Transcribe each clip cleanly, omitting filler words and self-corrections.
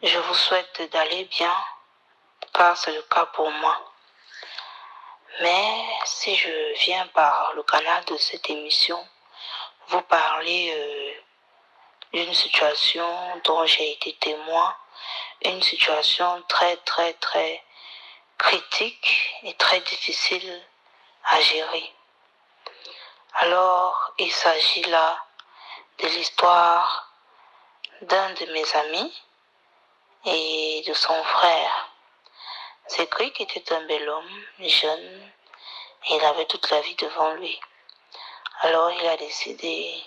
Je vous souhaite d'aller bien, car c'est le cas pour moi. Mais si je viens par le canal de cette émission vous parler d'une situation dont j'ai été témoin, une situation très très très critique et très difficile à gérer. Alors, il s'agit là de l'histoire d'un de mes amis et de son frère. Cédric était un bel homme, jeune, et il avait toute la vie devant lui. Alors il a décidé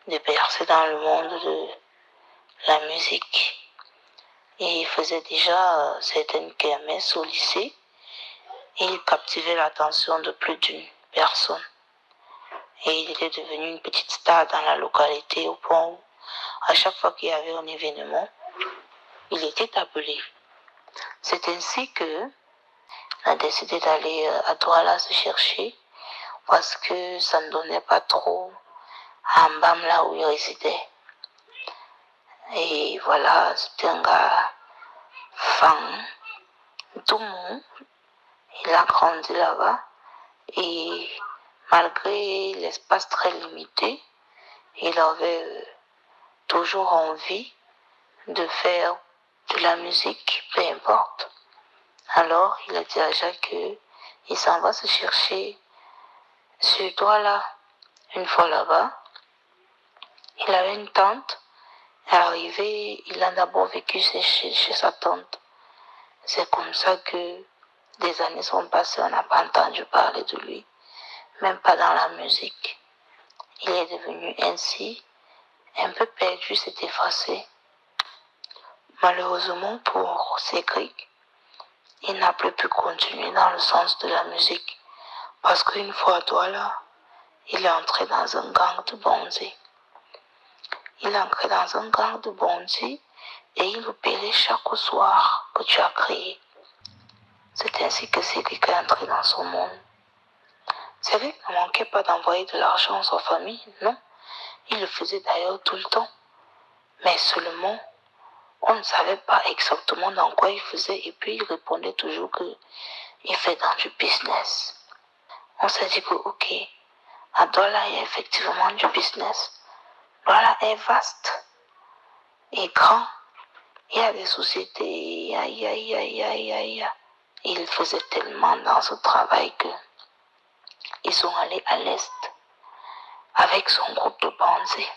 de percer dans le monde de la musique. Et il faisait déjà certaines kermesses au lycée et il captivait l'attention de plus d'une personne. Et il était devenu une petite star dans la localité au point où, à chaque fois qu'il y avait un événement, il était appelé. C'est ainsi que a décidé d'aller à Douala se chercher parce que ça ne donnait pas trop à Mbam là où il résidait. Et voilà, c'était un gars fin, tout mou. Il a grandi là-bas et malgré l'espace très limité, il avait toujours envie de faire de la musique, peu importe. Alors, il a dit à Jacques qu'il s'en va se chercher sur Douala. Une fois là-bas, il avait une tante. Arrivé, il a d'abord vécu chez sa tante. C'est comme ça que des années sont passées, on n'a pas entendu parler de lui, même pas dans la musique. Il est devenu ainsi, un peu perdu, s'est effacé. Malheureusement pour Cédric, il n'a plus pu continuer dans le sens de la musique, parce qu'une fois à Douala, il est entré dans un gang de bandits. Il est entré dans un gang de bandits et il opérait chaque soir que tu as créé. C'est ainsi que Cédric est entré dans son monde. Cédric ne manquait pas d'envoyer de l'argent à sa famille, non. Il le faisait d'ailleurs tout le temps. Mais seulement, on ne savait pas exactement dans quoi il faisait et puis il répondait toujours qu'il fait dans du business. On s'est dit que ok, à Douala il y a effectivement du business. Douala est vaste et grand. Il y a des sociétés, aïe, aïe, aïe, aïe, aïe. Il faisait tellement dans ce travail que ils sont allés à l'Est avec son groupe de bandits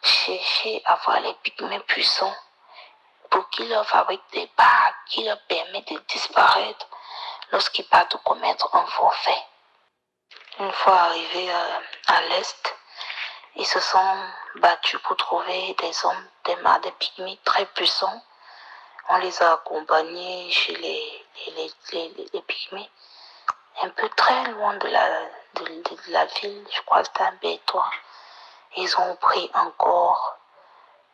chercher à voir les pygmées puissants pour qu'ils leur fabriquent des bagues qui leur permettent de disparaître lorsqu'ils partent commettre un forfait. Une fois arrivés à l'Est, ils se sont battus pour trouver des hommes, des pygmées très puissants. On les a accompagnés chez les pygmées, un peu très loin de la ville, je crois que c'était à Bétois. Ils ont pris encore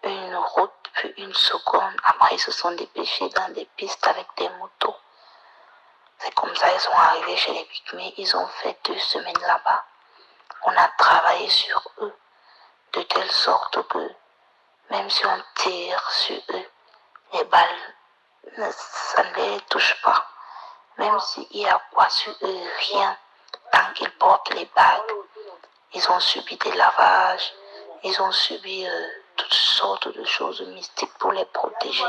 une route, puis une seconde. Après, ils se sont dépêchés dans des pistes avec des motos. C'est comme ça qu'ils sont arrivés chez les pygmées. Ils ont fait 2 semaines là-bas. On a travaillé sur eux de telle sorte que même si on tire sur eux, les balles, ça ne les touche pas. Même s'il y a quoi sur eux, rien. Tant qu'ils portent les bagues, ils ont subi des lavages, ils ont subi toutes sortes de choses mystiques pour les protéger.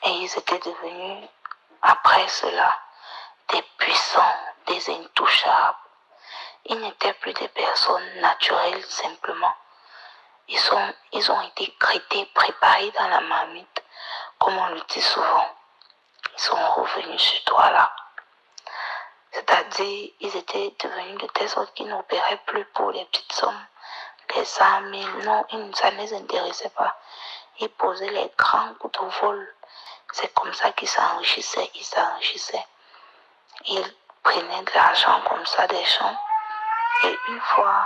Et ils étaient devenus, après cela, des puissants, des intouchables. Ils n'étaient plus des personnes naturelles simplement. Ils ont été traités, préparés dans la marmite, comme on le dit souvent. Ils sont revenus sur toi là. C'est-à-dire, ils étaient devenus de telle sorte qu'ils n'opéraient plus pour les petites sommes. Les 100 000, non, ça ne les intéressait pas. Ils posaient les grands coups de vol. C'est comme ça qu'ils s'enrichissaient, ils s'enrichissaient. Ils prenaient de l'argent comme ça des gens. Et une fois,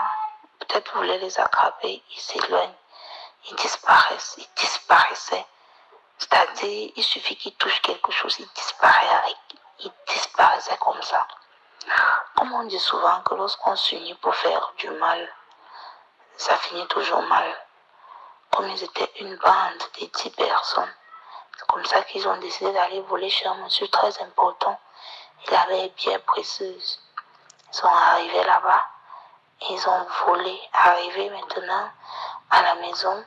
peut-être voulaient les attraper, ils s'éloignent. Ils disparaissaient. C'est-à-dire, il suffit qu'ils touchent quelque chose, ils disparaissaient comme ça. Comme on dit souvent que lorsqu'on s'unit pour faire du mal, ça finit toujours mal. comme ils étaient une bande de 10 personnes. C'est comme ça qu'ils ont décidé d'aller voler chez un monsieur très important. Il avait les pierres précieuses. Ils sont arrivés là-bas. Ils ont volé. Arrivés maintenant à la maison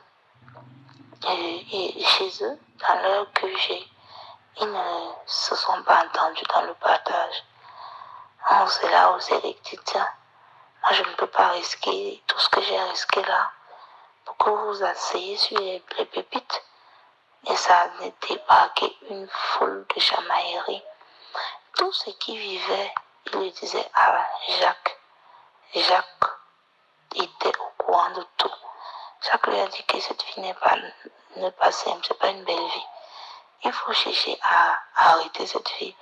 et chez eux, dans leur QG, ils ne se sont pas entendus dans le partage. C'est là où Cédric dit, tiens, moi je ne peux pas risquer tout ce que j'ai risqué là pour que vous vous asseyez sur les pépites. Et ça n'était pas qu'une foule de chamailleries. Tous ceux qui vivaient, ils lui disaient à Jacques. Jacques était au courant de tout. Jacques lui a dit que cette vie n'est pas simple, c'est pas une belle vie. Il faut chercher à arrêter cette vie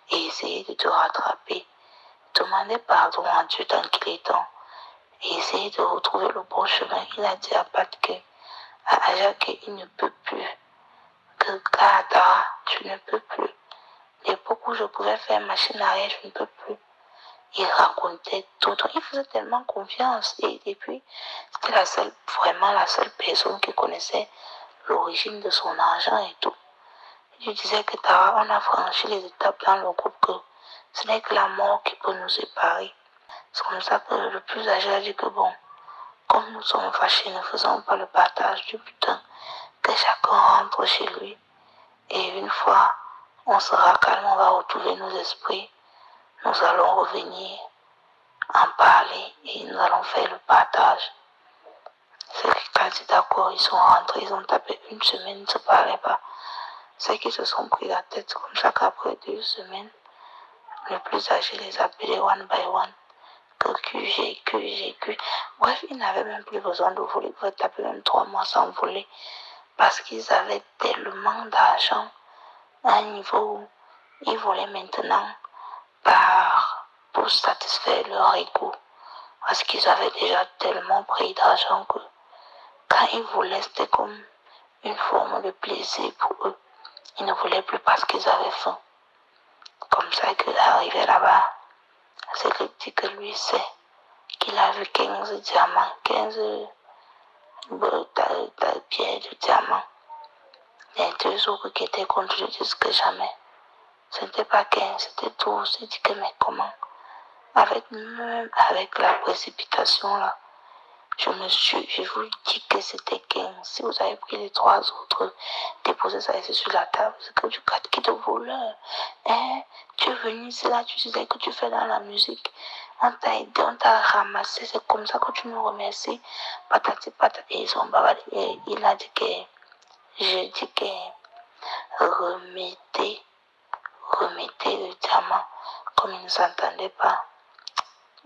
et essayer de te rattraper. Demander pardon à Dieu tant qu'il est temps et essayer de retrouver le bon chemin. Il a dit à Pat à Jacques qu'il ne peut plus. Que Gada, tu ne peux plus. L'époque où je pouvais faire machine arrière, je ne peux plus. Il racontait tout. Donc, il faisait tellement confiance. Et puis, c'était vraiment la seule personne qui connaissait l'origine de son argent et tout. Il disait que Tara, on a franchi les étapes dans le groupe que ce n'est que la mort qui peut nous séparer. C'est comme ça que le plus âgé a dit que bon, comme nous sommes fâchés, ne faisons pas le partage du butin, que chacun rentre chez lui. Et une fois on sera calme, on va retrouver nos esprits, nous allons revenir en parler et nous allons faire le partage. Ceux qui ont dit d'accord, ils sont rentrés, ils ont tapé une semaine, ils ne se parlaient pas. Ceux qui se sont pris la tête, comme ça qu'après 2 semaines, le plus âgé les appelait one by one. Que QG. Bref, ils n'avaient même plus besoin de voler. Ils pouvaient taper même 3 mois sans voler. Parce qu'ils avaient tellement d'argent à un niveau où ils volaient maintenant pour satisfaire leur ego. Parce qu'ils avaient déjà tellement pris d'argent que quand ils volaient, c'était comme une forme de plaisir pour eux. Ils ne voulaient plus parce qu'ils avaient faim. Comme ça qu'il arrivait là-bas. C'est qu'il dit que lui sait qu'il a vu 15 diamants, 15 pierres de diamants. Les 2 autres qui étaient contre lui disent que jamais. Ce n'était pas 15, c'était 12. Il dit que mais comment? Même avec la précipitation là, je vous dis que c'était 15. Si vous avez pris les 3 autres, déposez ça ici sur la table, c'est que du qui de voleur. Hein? Tu es venu ici là, tu disais que tu fais dans la musique. On t'a aidé, on t'a ramassé, c'est comme ça que tu nous remercies. Patati patati. Et ils ont bavardé. Et il a dit que, je dis que remettez le diamant. Comme il ne s'entendait pas,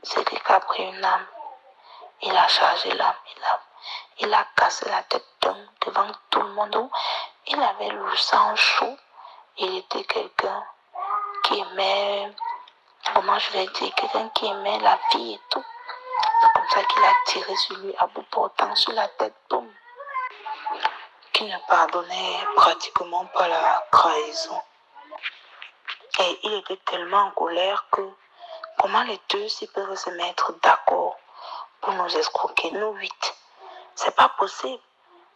c'est qu'il a pris une âme. Il a chargé l'âme. Il a cassé la tête devant tout le monde. Il avait le sang chaud. Il était quelqu'un qui aimait, comment je vais dire, quelqu'un qui aimait la vie et tout. C'est comme ça qu'il a tiré sur lui à bout portant sur la tête, boum. Qui ne pardonnait pratiquement pas la trahison. Et il était tellement en colère que comment les 2 s'ils peuvent se mettre d'accord pour nous escroquer, nous 8. C'est pas possible.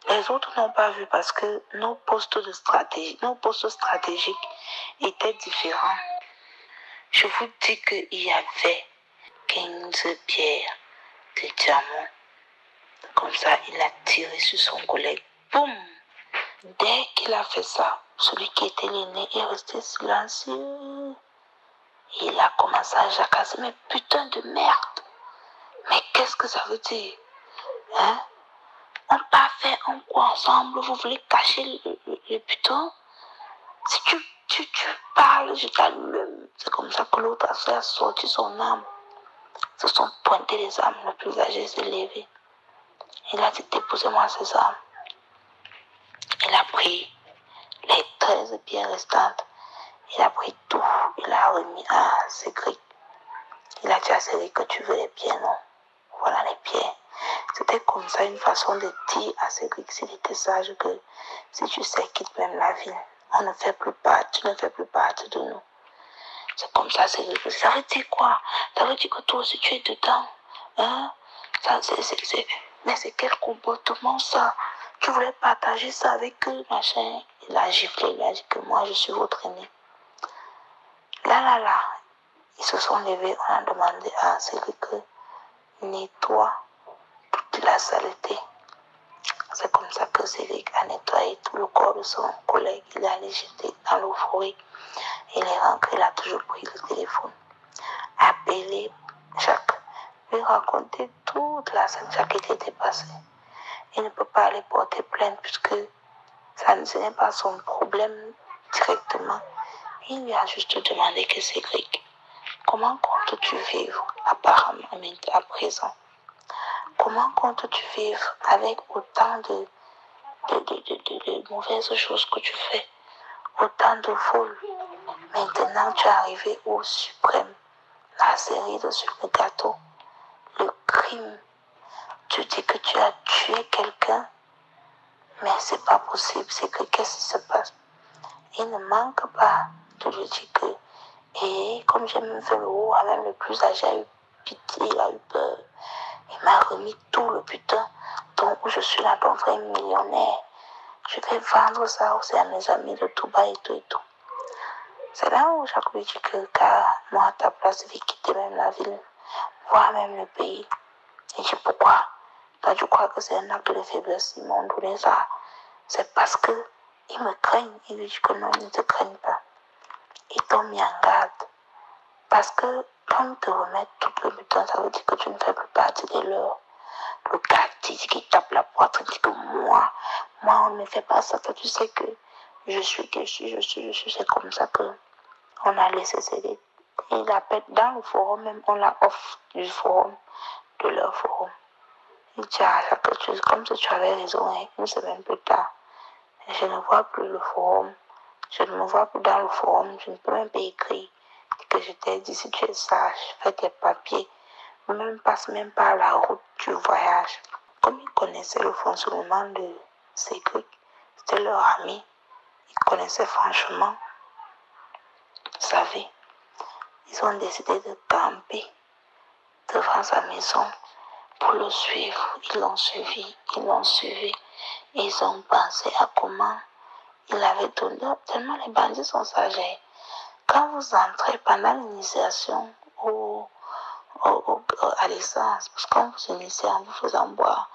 Les autres n'ont pas vu parce que nos postes stratégiques étaient différents. Je vous dis qu'il y avait 15 pierres de diamants. Comme ça, il a tiré sur son collègue. Boum! Dès qu'il a fait ça, celui qui était l'aîné est resté silencieux. Il a commencé à jacasser. Mais putain de merde! Mais qu'est-ce que ça veut dire? Hein? On t'a fait un coup ensemble, vous voulez cacher le putain? Si tu parles, je t'allume. C'est comme ça que l'autre a sorti son arme. Se sont pointés les armes, le plus âgé s'est levé. Il a dit, déposez-moi ces armes. Il a pris les 13 pierres restantes. Il a pris tout. Il a remis à Cédric. Il a dit à Cédric que tu veux les pierres, non? Voilà les pierres. C'était comme ça une façon de dire à Cédric s'il était sage que si tu sais, quitte même la ville. On ne fait plus partie, tu ne fais plus partie de nous. C'est comme ça, Cédric. Ça veut dire quoi? Ça veut dire que toi aussi tu es dedans. Hein? Mais c'est quel comportement ça? Tu voulais partager ça avec eux, machin. Il a giflé, il a dit que moi, je suis votre aîné. Là. Ils se sont levés, on a demandé à Cédric que nettoie toute la saleté. C'est comme ça que Cédric a nettoyé tout le corps de son collègue. Il est allé jeter dans l'euphorie. Il est rentré, il a toujours pris le téléphone. Appelé Jacques, lui raconter toute la scène qui était passée. Il ne peut pas aller porter plainte puisque ce n'est pas son problème directement. Il lui a juste demandé que Cédric, comment comptes-tu vivre apparemment à présent? Comment comptes-tu vivre avec autant de mauvaises choses que tu fais, autant de vols? Maintenant, tu es arrivé au suprême, la série de sur le gâteau, le crime. Tu dis que tu as tué quelqu'un, mais c'est pas possible. C'est que qu'est-ce qui se passe? Il ne manque pas de lui dire que, et comme j'ai même fait le haut, même le plus âgé a eu pitié, il a eu peur. Il m'a remis tout le putain. Donc, je suis là, ton vrai millionnaire. Je vais vendre ça aussi à mes amis de tout bas et tout et tout. C'est là où Jacques lui dit que, car moi, à ta place, je vais quitter même la ville, voire même le pays. Il dit pourquoi? Toi, tu crois que c'est un acte de faiblesse, ils m'ont donné ça. C'est parce que ils me craignent. Il lui dit que non, ils ne te craignent pas. Ils t'ont mis en garde. Parce que quand ils te remettent tout le butin, ça veut dire que tu ne fais plus partie de leur. Le gars dit qu'il tape la poitrine, dit que moi, on ne fait pas ça. Toi, tu sais que je suis, c'est comme ça que on a laissé céder. Il appelle dans le forum, même on l'a off du forum, de leur forum. Il dit à chaque chose, comme si tu avais raison, hein, une semaine plus tard. Je ne vois plus le forum. Je ne me vois plus dans le forum. Je ne peux même pas écrire que je t'ai dit si tu es sage, fais tes papiers. Même passe même par la route du voyage. Comme ils connaissaient le fonctionnement de ces Grecs, c'était leur ami. Ils connaissaient franchement, vous savez. Ils ont décidé de camper devant sa maison pour le suivre. Ils l'ont suivi. Ils ont pensé à comment il avait donné. Tellement les bandits sont sages. Quand vous entrez pendant l'initiation à l'essence, parce que quand vous initiez en vous faisant boire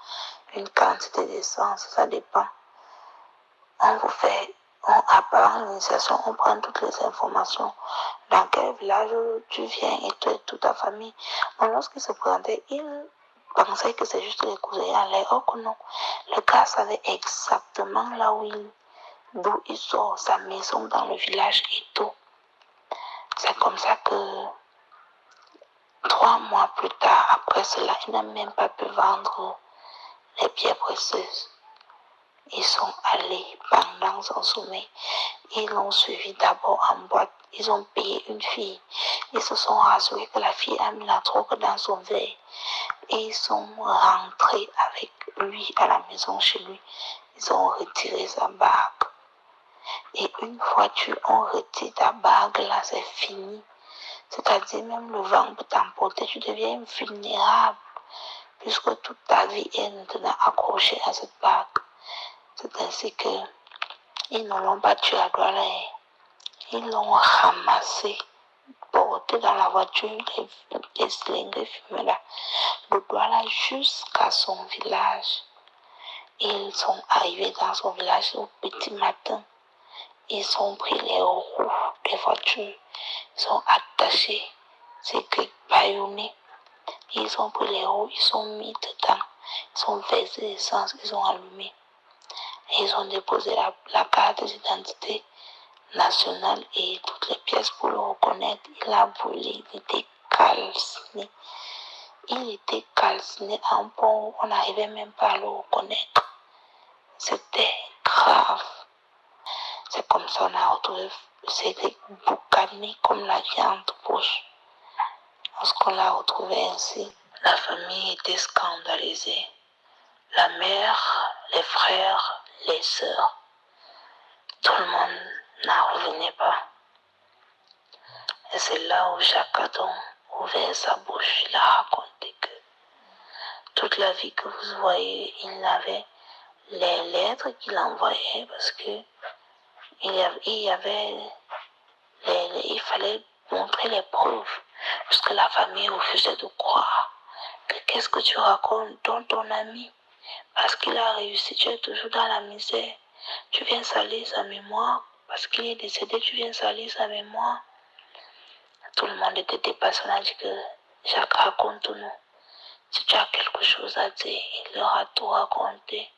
une quantité d'essence, ça dépend. On vous fait, avant l'initiation, on prend toutes les informations. Dans quel village tu viens et toute ta famille. Mais lorsqu'il se présentait, il pensait que c'est juste les cousins à l'air. Or que non, le gars savait exactement là d'où il sort, sa maison dans le village et tout. C'est comme ça que 3 mois plus tard, après cela, il n'a même pas pu vendre les pierres précieuses. Ils sont allés pendant son sommeil. Ils l'ont suivi d'abord en boîte. Ils ont payé une fille. Ils se sont rassurés que la fille a mis la drogue dans son verre. Et ils sont rentrés avec lui à la maison chez lui. Ils ont retiré sa bague. Et une fois tu en retires ta bague, là, c'est fini. C'est-à-dire même le vent peut t'emporter. Tu deviens vulnérable. Puisque toute ta vie est maintenant accrochée à cette bague. C'est ainsi que ils ne l'ont pas tué à Douala. Ils l'ont ramassé, porté dans la voiture, les cylindres fumés là, de Douala jusqu'à son village. Ils sont arrivés dans son village au petit matin. Ils ont pris les roues des voitures. Ils ont attaché ces clics baïonnés. Ils ont pris les roues, ils ont mis dedans. Ils ont versé l'essence, ils ont allumé. Et ils ont déposé la carte d'identité nationale et toutes les pièces pour le reconnaître. Il a brûlé, il était calciné. Il était calciné à un point où on n'arrivait même pas à le reconnaître. C'était grave. C'est comme ça qu'on a retrouvé Cédric boucané comme la viande rouge. Lorsqu'on l'a retrouvé ainsi, la famille était scandalisée. La mère, les frères, les sœurs, tout le monde n'en revenait pas. Et c'est là où Jacques a donc ouvert sa bouche. Il a raconté que toute la vie que vous voyez, il n'avait les lettres qu'il envoyait parce que il fallait montrer les preuves parce que la famille refusait de croire. Qu'est-ce que tu racontes dans ton ami? Parce qu'il a réussi, tu es toujours dans la misère. Tu viens salir sa mémoire. Parce qu'il est décédé, tu viens salir sa mémoire. Tout le monde était dépassé. On a dit que Jacques, raconte-nous. Si tu as quelque chose à dire, il leur a tout raconté.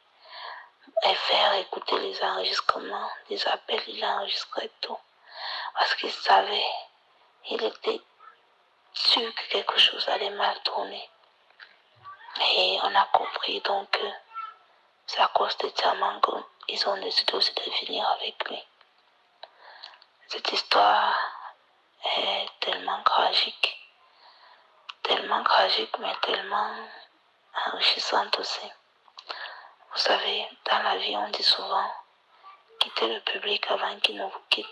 Et faire écouter les enregistrements, des appels, il enregistrait tout. Parce qu'il savait, il était sûr que quelque chose allait mal tourner. Et on a compris donc que c'est à cause de Diamant qu'ils ont décidé aussi de venir avec lui. Cette histoire est tellement tragique, mais tellement enrichissante aussi. Vous savez, dans la vie, on dit souvent, quittez le public avant qu'il ne vous quitte.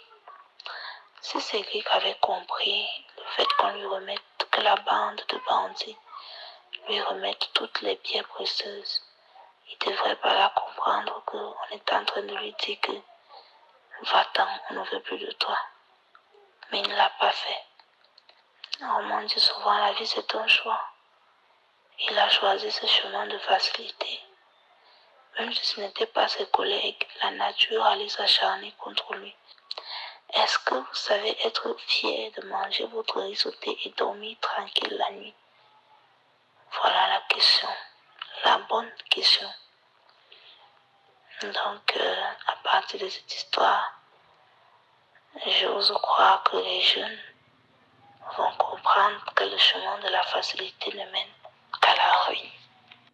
Si Cédric avait compris le fait qu'on lui remette, que la bande de bandits lui remette toutes les pierres précieuses, il devrait pas la comprendre qu'on est en train de lui dire que va-t'en, on ne veut plus de toi. Mais il ne l'a pas fait. On dit souvent, la vie c'est un choix. Il a choisi ce chemin de facilité. Même si ce n'était pas ses collègues, la nature allait s'acharner contre lui. Est-ce que vous savez être fier de manger votre risotté et dormir tranquille la nuit? Voilà la question, la bonne question. Donc, à partir de cette histoire, j'ose croire que les jeunes vont comprendre que le chemin de la facilité ne mène qu'à la ruine.